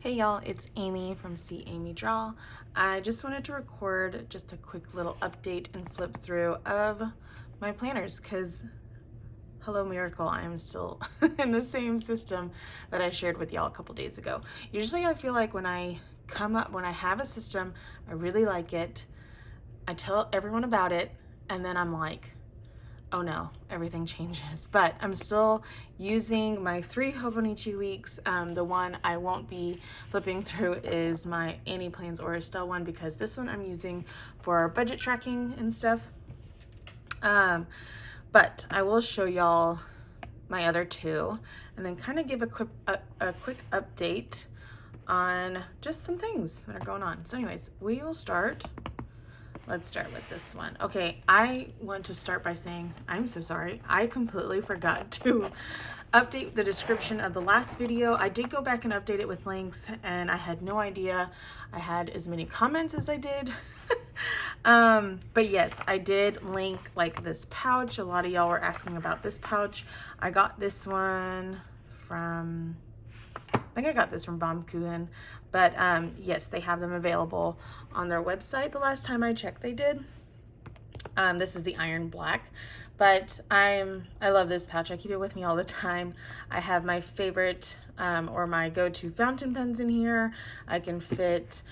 Hey y'all, it's Amy from See Amy Draw. I just wanted to record just a quick little update and flip through of my planners because hello miracle, I am still in the same system that I shared with y'all a couple days ago. Usually I feel like when I have a system, I really like it, I tell everyone about it, and then I'm like, oh no, everything changes. But I'm still using my 3 Hobonichi weeks. The one I won't be flipping through is my Annie Plans or Estelle one because this one I'm using for budget tracking and stuff. But I will show y'all my other 2 and then kind of give a quick update on just some things that are going on. So anyways, we will start. Let's start with this one. Okay, I want to start by saying I'm so sorry. I completely forgot to update the description of the last video. I did go back and update it with links and I had no idea I had as many comments as I did. But yes, I did link like this pouch. A lot of y'all were asking about this pouch. I got this one from, I think I got this from Cousin, but yes, they have them available on their website. The last time I checked, they did. This is the iron black, but I love this pouch. I keep it with me all the time. I have my favorite or my go-to fountain pens in here. I can fit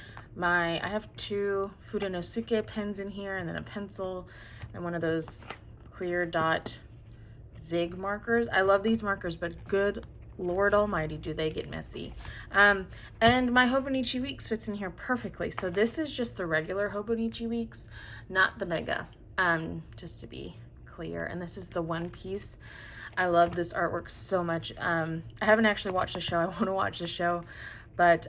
I have 2 Fudenosuke pens in here, and then a pencil and one of those clear dot zig markers. I love these markers, but good Lord almighty, do they get messy. And my Hobonichi Weeks fits in here perfectly. So this is just the regular Hobonichi Weeks, not the Mega, just to be clear. And this is the one piece. I love this artwork so much. I haven't actually watched the show. I want to watch the show, but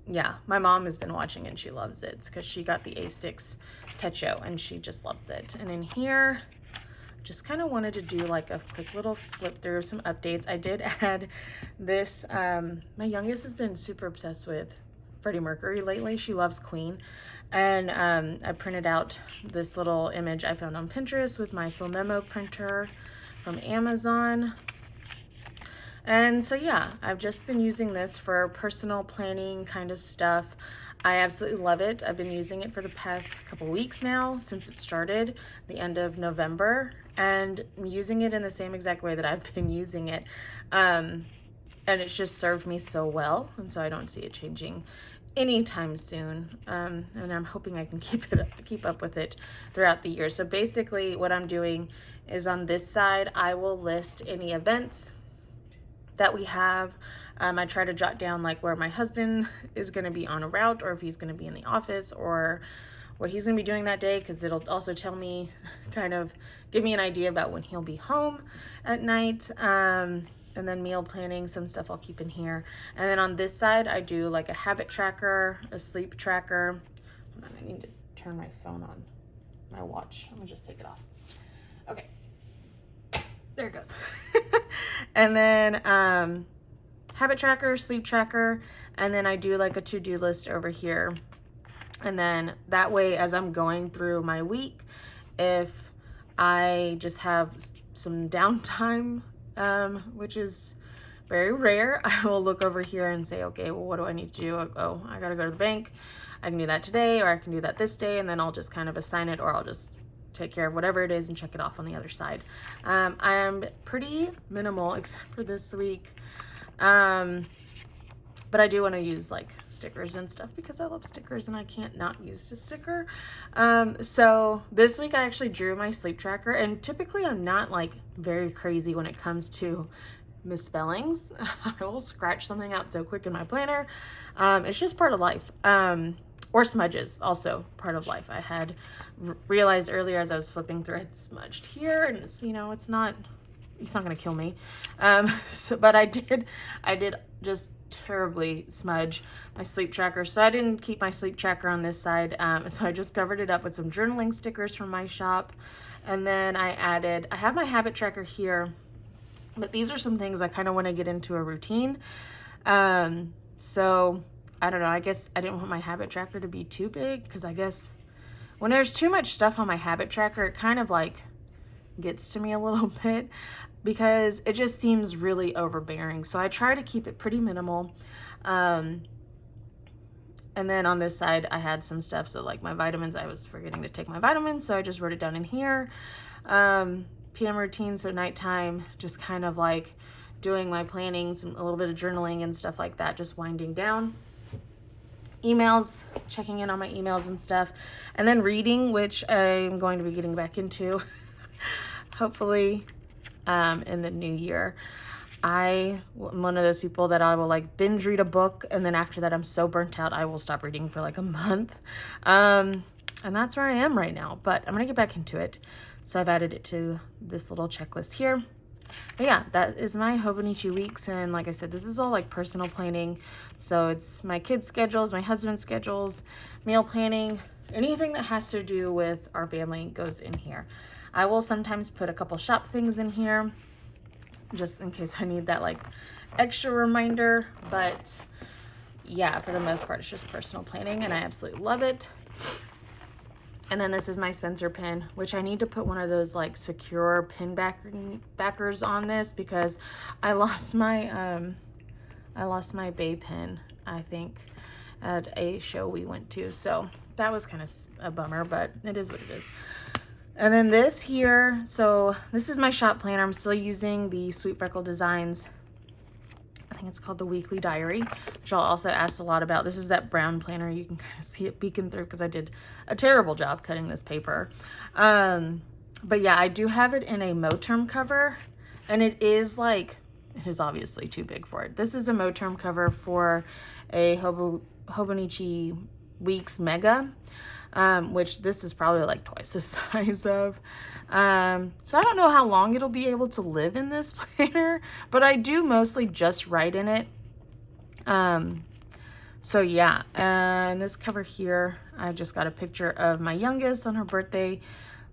yeah, my mom has been watching and she loves it because she got the A6 Techo and she just loves it. And in here, just kind of wanted to do like a quick little flip through some updates. I did add this. My youngest has been super obsessed with Freddie Mercury lately. She loves Queen. And I printed out this little image I found on Pinterest with my Filmemo printer from Amazon. And so yeah, I've just been using this for personal planning kind of stuff. I absolutely love it. I've been using it for the past couple weeks now since it started, the end of November, and I'm using it in the same exact way that I've been using it. And it's just served me so well, and so I don't see it changing anytime soon. And I'm hoping I can keep up with it throughout the year. So basically what I'm doing is on this side, I will list any events that we have. I try to jot down like where my husband is going to be on a route, or if he's going to be in the office, or what he's going to be doing that day, because it'll also tell me, kind of give me an idea about when he'll be home at night. And then meal planning, some stuff I'll keep in here. And then on this side, I do like a habit tracker, a sleep tracker. Hold on, I need to turn my phone on, my watch. I'm gonna just take it off. Okay, there it goes. And then habit tracker, sleep tracker, and then I do like a to-do list over here. And then that way, as I'm going through my week, if I just have some downtime, which is very rare, I will look over here and say, okay, well, what do I need to do? Oh, I gotta go to the bank. I can do that today, or I can do that this day, and then I'll just kind of assign it, or I'll just take care of whatever it is and check it off on the other side. I'm pretty minimal except for this week. But I do want to use like stickers and stuff because I love stickers and I can't not use a sticker. So this week I actually drew my sleep tracker, and typically I'm not like very crazy when it comes to misspellings. I will scratch something out so quick in my planner. It's just part of life. Or smudges, also part of life. I had realized earlier as I was flipping through, it smudged here, and it's, you know, it's not gonna kill me. But I did just terribly smudge my sleep tracker, so I didn't keep my sleep tracker on this side. So I just covered it up with some journaling stickers from my shop, and then I have my habit tracker here, but these are some things I kind of want to get into a routine. So I don't know, I guess I didn't want my habit tracker to be too big, because I guess when there's too much stuff on my habit tracker, it kind of like gets to me a little bit. because it just seems really overbearing. So I try to keep it pretty minimal. And then on this side, I had some stuff. So like my vitamins, I was forgetting to take my vitamins. So I just wrote it down in here. PM routine, so nighttime, just kind of like doing my planning, a little bit of journaling and stuff like that, just winding down. Emails, checking in on my emails and stuff. And then reading, which I'm going to be getting back into, hopefully in the new year. I'm one of those people that I will like binge read a book, and then after that I'm so burnt out I will stop reading for like a month. And that's where I am right now, but I'm gonna get back into it. So I've added it to this little checklist here. But yeah, that is my Hobonichi weeks, and like I said, this is all like personal planning. So it's my kids' schedules, my husband's schedules, meal planning, anything that has to do with our family goes in here. I will sometimes put a couple shop things in here, just in case I need that like extra reminder. But yeah, for the most part, it's just personal planning, and I absolutely love it. And then this is my Spencer pin, which I need to put one of those like secure pin backers on this, because I lost my Bay pin, I think, at a show we went to. So that was kind of a bummer, but it is what it is. And then this here, so this is my shop planner. I'm still using the Sweet Freckle Designs. I think it's called the Weekly Diary, which I'll also ask a lot about. This is that brown planner. You can kind of see it peeking through because I did a terrible job cutting this paper. But yeah, I do have it in a Moterm cover, and it is obviously too big for it. This is a Moterm cover for a Hobonichi Weeks Mega, which this is probably like twice the size of. So I don't know how long it'll be able to live in this planner, but I do mostly just write in it. So yeah, and this cover here, I just got a picture of my youngest on her birthday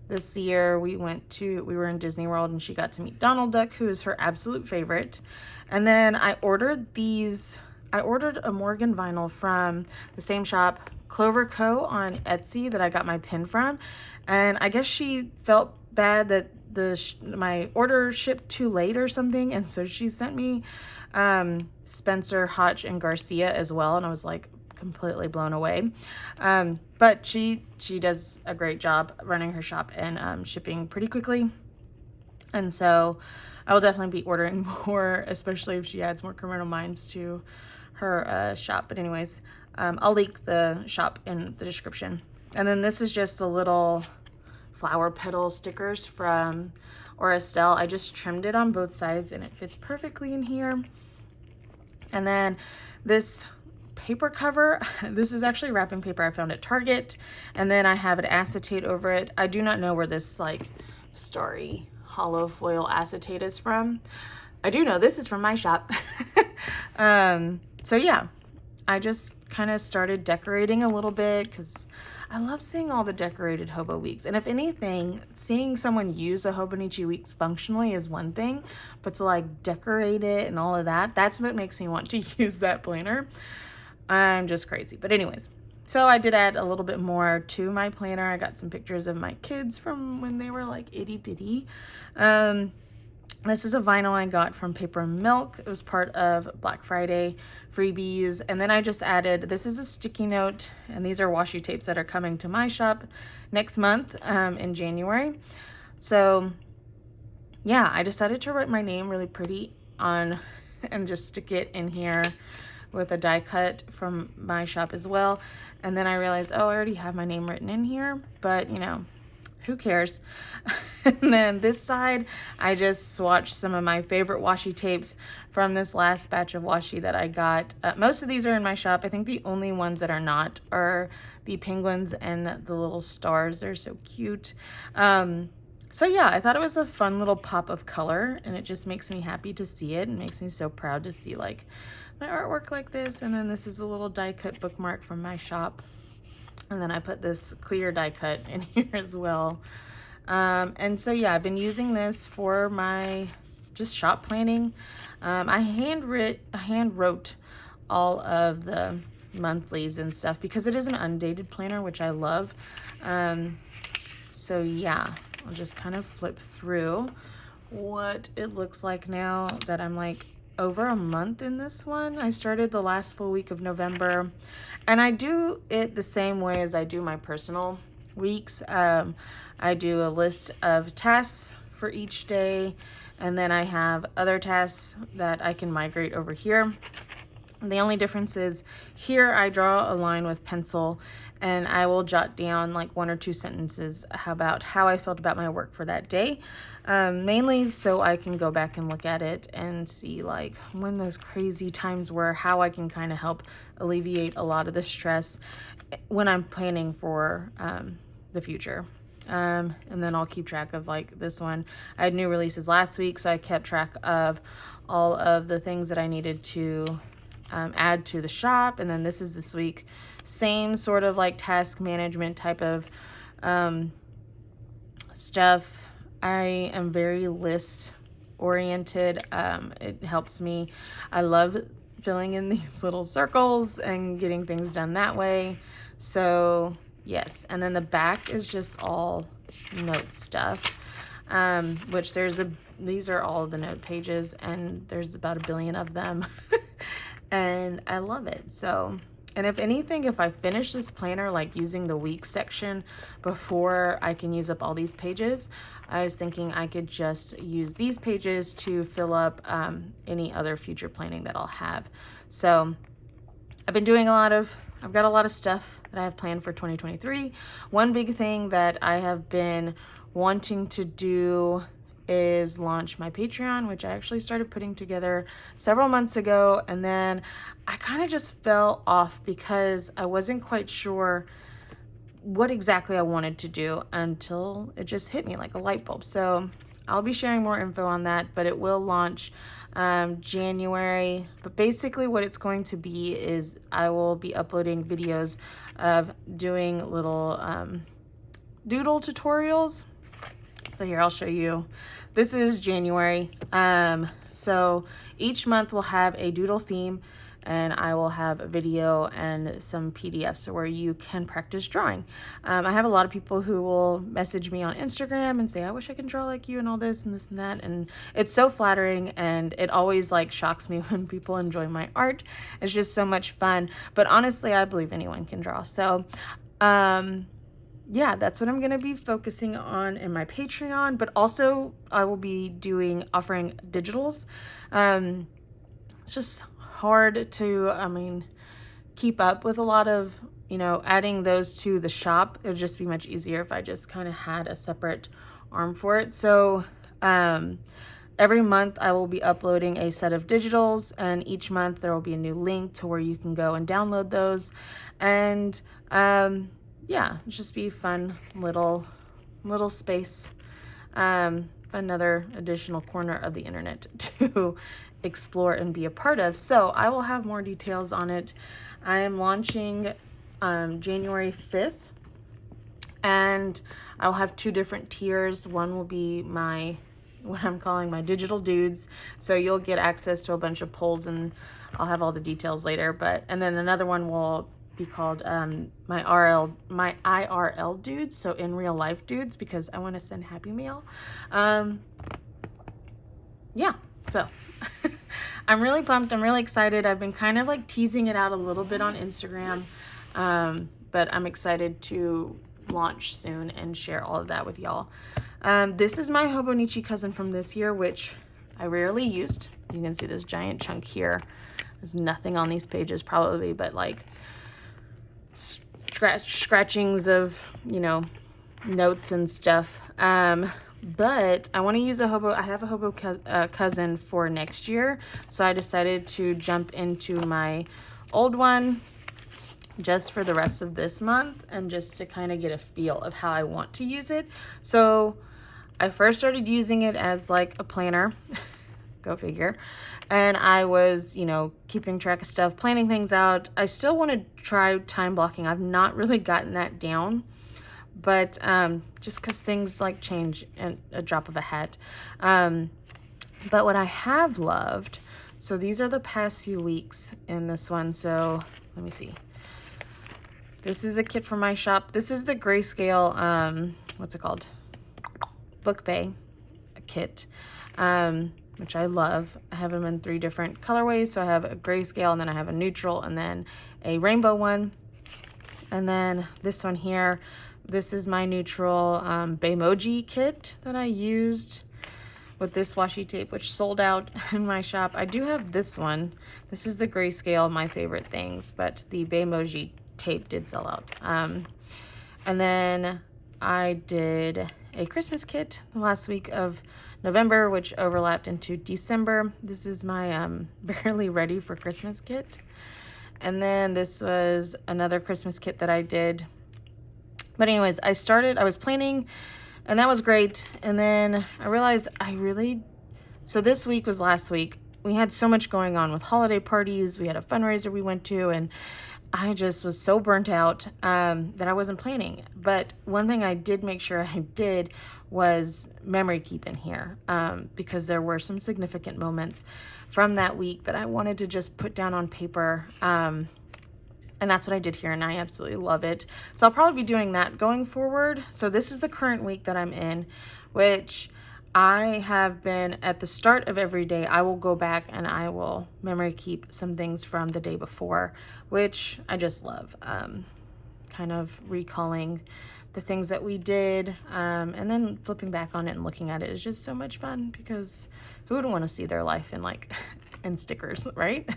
this year. We were in Disney World, and she got to meet Donald Duck, who is her absolute favorite. And then I ordered a Morgan vinyl from the same shop, Clover Co. on Etsy, that I got my pin from. And I guess she felt bad that my order shipped too late or something, and so she sent me Spencer, Hotch, and Garcia as well, and I was like completely blown away. But she does a great job running her shop and shipping pretty quickly, and so I will definitely be ordering more, especially if she adds more Criminal Minds to her shop. But anyways, I'll link the shop in the description. And then this is just a little flower petal stickers from Estelle. I just trimmed it on both sides, and it fits perfectly in here. And then this paper cover, this is actually wrapping paper I found at Target, and then I have an acetate over it. I do not know where this like starry hollow foil acetate is from. I do know this is from my shop. So yeah, I just kind of started decorating a little bit because I love seeing all the decorated Hobo Weeks. And if anything, seeing someone use a Hobonichi Weeks functionally is one thing, but to like decorate it and all of that, that's what makes me want to use that planner. I'm just crazy. But anyways, so I did add a little bit more to my planner. I got some pictures of my kids from when they were like itty bitty. This is a vinyl I got from Paper and Milk. It was part of Black Friday freebies. And then I just added, this is a sticky note, and these are washi tapes that are coming to my shop next month in January. So yeah, I decided to write my name really pretty on and just stick it in here with a die cut from my shop as well. And then I realized, oh, I already have my name written in here, but you know, who cares? And then this side, I just swatched some of my favorite washi tapes from this last batch of washi that I got. Most of these are in my shop. I think the only ones that are not are the penguins and the little stars. They're so cute. So yeah, I thought it was a fun little pop of color, and it just makes me happy to see it and makes me so proud to see like my artwork like this. And then this is a little die cut bookmark from my shop. And then I put this clear die cut in here as well. And so yeah, I've been using this for my just shop planning. I hand wrote all of the monthlies and stuff because it is an undated planner, which I love. So yeah, I'll just kind of flip through what it looks like now that I'm like over a month in this one. I started the last full week of November, and I do it the same way as I do my personal weeks. I do a list of tasks for each day, and then I have other tasks that I can migrate over here. The only difference is here I draw a line with pencil, and I will jot down like 1 or 2 sentences about how I felt about my work for that day, mainly so I can go back and look at it and see like when those crazy times were, how I can kind of help alleviate a lot of the stress when I'm planning for the future. And then I'll keep track of like this one. I had new releases last week, so I kept track of all of the things that I needed to add to the shop. And then this week, same sort of like task management type of stuff. I am very list oriented. It helps me. I love filling in these little circles and getting things done that way. So yes, and then the back is just all note stuff, which these are all of the note pages, and there's about 1 billion of them. And I love it. So, and if anything, if I finish this planner, like using the week section before I can use up all these pages, I was thinking I could just use these pages to fill up any other future planning that I'll have. So I've been doing I've got a lot of stuff that I have planned for 2023. One big thing that I have been wanting to do is launch my Patreon, which I actually started putting together several months ago, and then I kind of just fell off because I wasn't quite sure what exactly I wanted to do until it just hit me like a light bulb. So I'll be sharing more info on that, but it will launch January. But basically what it's going to be is I will be uploading videos of doing little doodle tutorials. So here, I'll show you. This is January. So each month we'll have a doodle theme, and I will have a video and some PDFs where you can practice drawing. I have a lot of people who will message me on Instagram and say, I wish I could draw like you and all this and this and that. And it's so flattering, and it always like shocks me when people enjoy my art. It's just so much fun. But honestly, I believe anyone can draw. So, yeah, that's what I'm going to be focusing on in my Patreon, but also I will be offering digitals. It's just hard to, keep up with a lot of, adding those to the shop. It would just be much easier if I just kind of had a separate arm for it. So, every month I will be uploading a set of digitals, and each month there will be a new link to where you can go and download those. And, yeah, just be fun little space, another additional corner of the internet to explore and be a part of. So I will have more details on it. I am launching January 5th, and I'll have 2 different tiers. One will be what I'm calling my digital dudes. So you'll get access to a bunch of polls, and I'll have all the details later. And then another one will be called my IRL dudes, so in real life dudes, because I want to send Happy Meal. Yeah, so I'm really pumped. I'm really excited. I've been kind of like teasing it out a little bit on Instagram, but I'm excited to launch soon and share all of that with y'all. This is my Hobonichi Cousin from this year, which I rarely used. You can see this giant chunk here. There's nothing on these pages probably, but like scratchings of, notes and stuff. But I want to use I have a Hobo Cousin for next year. So I decided to jump into my old one just for the rest of this month, and just to kind of get a feel of how I want to use it. So I first started using it as like a planner, go figure. And I was, keeping track of stuff, planning things out. I still want to try time blocking. I've not really gotten that down, but just because things like change in a drop of a hat. But what I have loved, so these are the past few weeks in this one. So let me see. This is a kit from my shop. This is the grayscale, what's it called? Book Bay kit, which I love. I have them in 3 different colorways. So I have a grayscale, and then I have a neutral, and then a rainbow one. And then this one here, this is my neutral Baymoji kit that I used with this washi tape, which sold out in my shop. I do have this one. This is the grayscale, my favorite things, but the Baymoji tape did sell out. And then I did a Christmas kit the last week of November, which overlapped into December. This is my Barely Ready for Christmas kit. And then this was another Christmas kit that I did. But anyways, I was planning, and that was great. And then I realized so this week was last week. We had so much going on with holiday parties. We had a fundraiser we went to, and I just was so burnt out that I wasn't planning. But one thing I did make sure I did was memory keep in here, because there were some significant moments from that week that I wanted to just put down on paper. And that's what I did here, and I absolutely love it. So I'll probably be doing that going forward. So this is the current week that I'm in, which I have been, at the start of every day, I will go back and I will memory keep some things from the day before, which I just love. Kind of recalling the things that we did, and then flipping back on it and looking at it is just so much fun, because who would want to see their life in in stickers, right?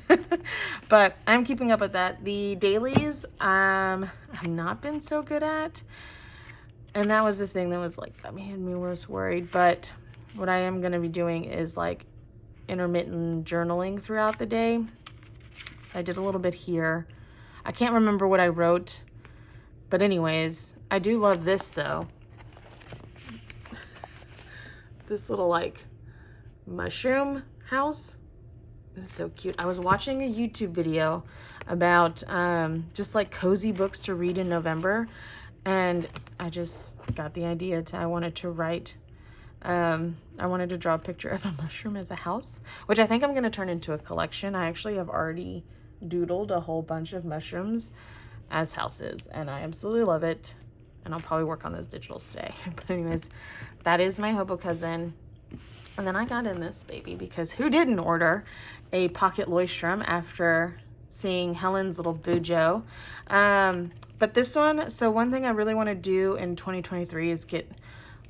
But I'm keeping up with that. The dailies, I've not been so good at, and that was the thing that was got me most worried. But what I am going to be doing is intermittent journaling throughout the day. So I did a little bit here. I can't remember what I wrote, but anyways, I do love this though. This little mushroom house. It's so cute. I was watching a YouTube video about just cozy books to read in November, and I just got the idea I wanted to write. I wanted to draw a picture of a mushroom as a house, which I think I'm going to turn into a collection. I actually have already doodled a whole bunch of mushrooms as houses, and I absolutely love it. And I'll probably work on those digitals today. But anyways, that is my Hobo Cousin. And then I got in this baby, because who didn't order a pocket Leuchtturm after seeing Helen's little Bujo? But this one, so one thing I really want to do in 2023 is get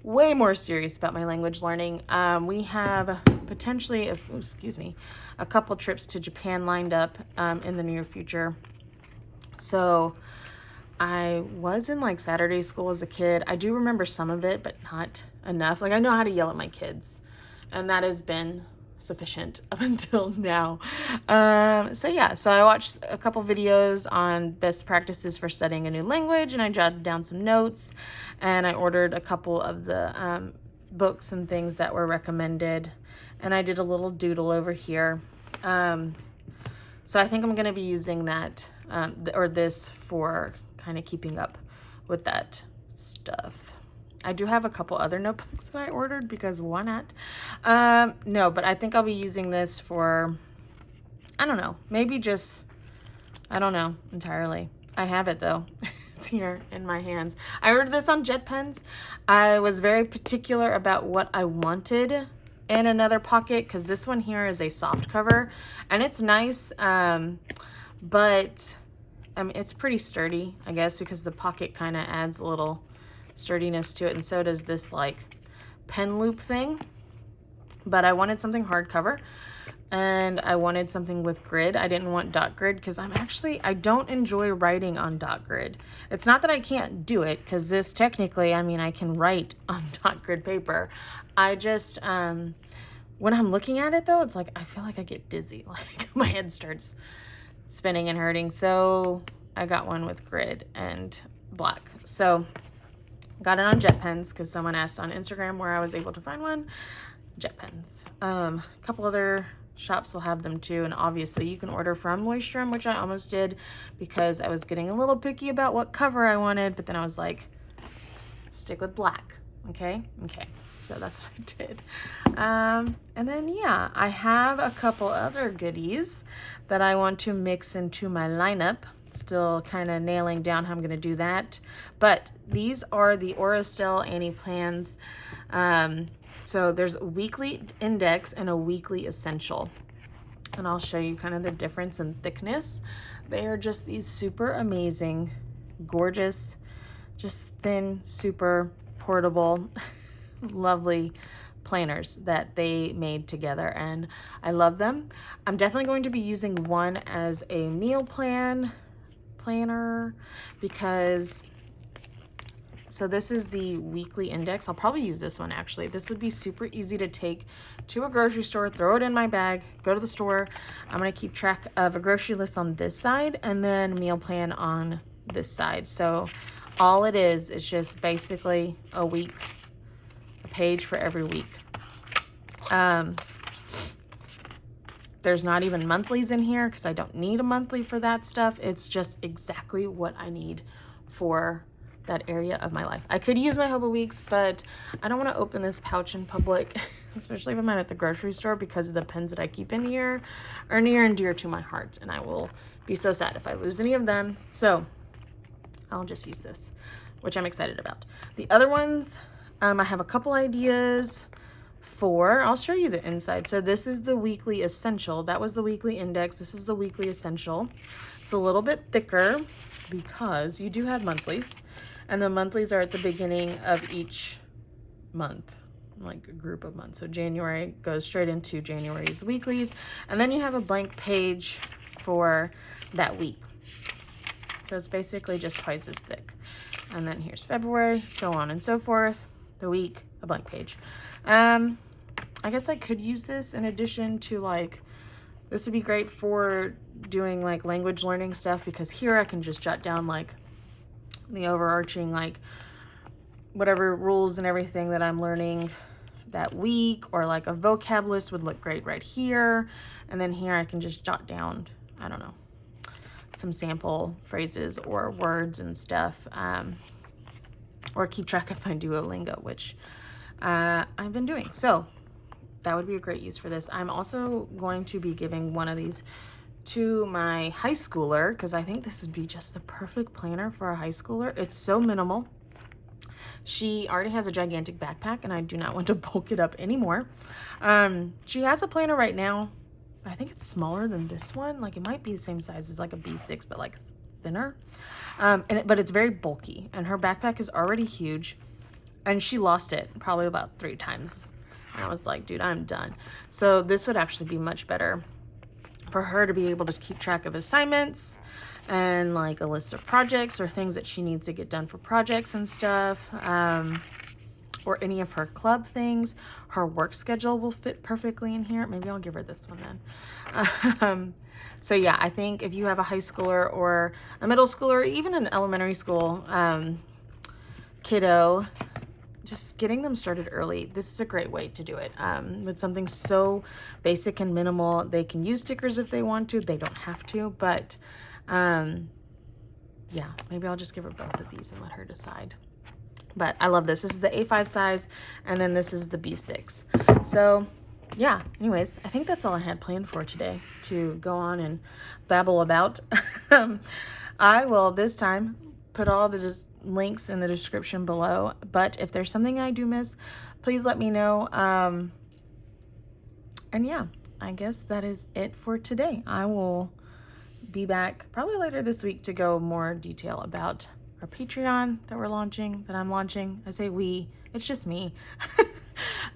way more serious about my language learning. We have potentially, a couple trips to Japan lined up in the near future. So I was in Saturday school as a kid. I do remember some of it, but not enough. I know how to yell at my kids, and that has been sufficient up until now. So I watched a couple videos on best practices for studying a new language, and I jotted down some notes, and I ordered a couple of the books and things that were recommended, and I did a little doodle over here. So I think I'm going to be using that or this for kind of keeping up with that stuff. I do have a couple other notebooks that I ordered, because why not? No, but I think I'll be using this for, I don't know, maybe just, I don't know entirely. I have it though. It's here in my hands. I ordered this on Jet Pens. I was very particular about what I wanted in another pocket, because this one here is a soft cover, and it's nice, but it's pretty sturdy, I guess, because the pocket kind of adds a little sturdiness to it, and so does this pen loop thing. But I wanted something hardcover, and I wanted something with grid. I didn't want dot grid, because I don't enjoy writing on dot grid. It's not that I can't do it, because this technically, I can write on dot grid paper. I just, when I'm looking at it though, it's I feel like I get dizzy. My head starts spinning and hurting. So I got one with grid and black. So got it on Jet Pens, because someone asked on Instagram where I was able to find one. Jet Pens. A couple other shops will have them too, and obviously you can order from Leuchtturm, which I almost did, because I was getting a little picky about what cover I wanted, but then I was stick with black. Okay, so that's what I did. And then I have a couple other goodies that I want to mix into my lineup. Still kind of nailing down how I'm going to do that. But these are the Aurostel Annie plans. So there's a weekly index and a weekly essential. And I'll show you kind of the difference in thickness. They are just these super amazing, gorgeous, just thin, super portable, lovely planners that they made together, and I love them. I'm definitely going to be using one as a meal planner because, so this is the weekly index. I'll probably use this one actually. This would be super easy to take to a grocery store, throw it in my bag, go to the store. I'm gonna keep track of a grocery list on this side and then meal plan on this side. So all it is just basically a week, a page for every week. There's not even monthlies in here because I don't need a monthly for that stuff. It's just exactly what I need for that area of my life. I could use my Hobo Weeks, but I don't want to open this pouch in public, especially if I'm at the grocery store, because the pens that I keep in here are near and dear to my heart, and I will be so sad if I lose any of them. So I'll just use this, which I'm excited about. The other ones, I have a couple ideas for. I'll show you the inside. So this is the weekly essential. That was the weekly index. This is the weekly essential. It's a little bit thicker because you do have monthlies, and the monthlies are at the beginning of each month, like a group of months. So January goes straight into January's weeklies, and then you have a blank page for that week. So it's basically just twice as thick. And then here's February, so on and so forth. The week, a blank page. I guess I could use this in addition to, like, this would be great for doing like language learning stuff, because here I can just jot down like the overarching, like, whatever rules and everything that I'm learning that week, or like a vocab list would look great right here. And then here I can just jot down, I don't know, some sample phrases or words and stuff, or keep track of my Duolingo, which I've been doing. So that would be a great use for this. I'm also going to be giving one of these to my high schooler, because I think this would be just the perfect planner for a high schooler. It's so minimal. She already has a gigantic backpack, and I do not want to bulk it up anymore. She has a planner right now. I think it's smaller than this one. Like, it might be the same size as like a B6, but like thinner. But it's very bulky, and her backpack is already huge, and she lost it probably about 3 times. And I was like, dude, I'm done. So this would actually be much better for her to be able to keep track of assignments and like a list of projects or things that she needs to get done for projects and stuff, or any of her club things. Her work schedule will fit perfectly in here. Maybe I'll give her this one then. So yeah, I think if you have a high schooler or a middle schooler, or even an elementary school kiddo, just getting them started early, this is a great way to do it. With something so basic and minimal. They can use stickers if they want to. They don't have to, but yeah, maybe I'll just give her both of these and let her decide. But I love this. This is the A5 size, and then this is the B6. So yeah, anyways, I think that's all I had planned for today to go on and babble about. I will this time put all the links in the description below, but if there's something I do miss, please let me know. And yeah, I guess that is it for today. I will be back probably later this week to go more detail about our Patreon that we're launching, that I'm launching. I say we, it's just me.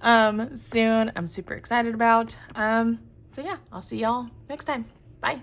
Soon. I'm super excited about. So yeah, I'll see y'all next time. Bye.